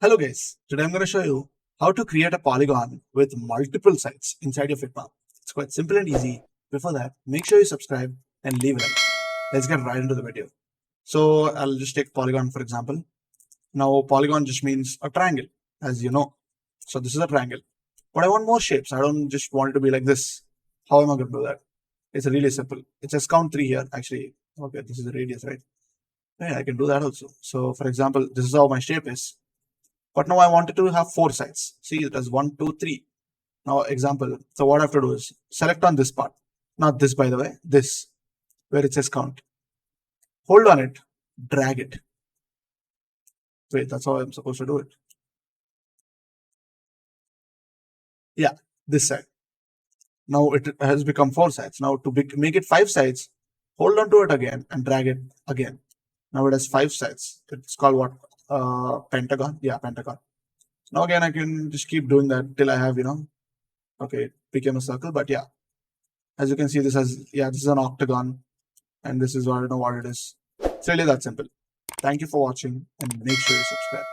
Hello guys, today I'm going to show you how to create a polygon with multiple sides inside your Figma. It's quite simple and easy. Before that, make sure you subscribe and leave a like. Let's get right into the video. So I'll just take polygon for example. Now polygon just means a triangle, as you know. So this is a triangle. But I want more shapes. I don't just want it to be like this. How am I going to do that? It's really simple. It says count 3 here. Actually, okay, this is the radius, right? Yeah, I can do that also. So for example, this is how my shape is. But now I wanted to have 4 sides. See, it has 1, 2, 3. Now example. So what I have to do is select on this part. Not this, by the way. This, where it says count. Hold on it. Drag it. Wait, that's how I'm supposed to do it. Yeah, this side. Now it has become 4 sides. Now to make it 5 sides, hold on to it again and drag it again. Now it has 5 sides. It's called what? Pentagon. Yeah, pentagon. Now again, I can just keep doing that till I have, okay, it became a circle. But yeah, as you can see, this is an octagon, and this is what I know what it is. It's really that simple. Thank you for watching, and make sure you subscribe.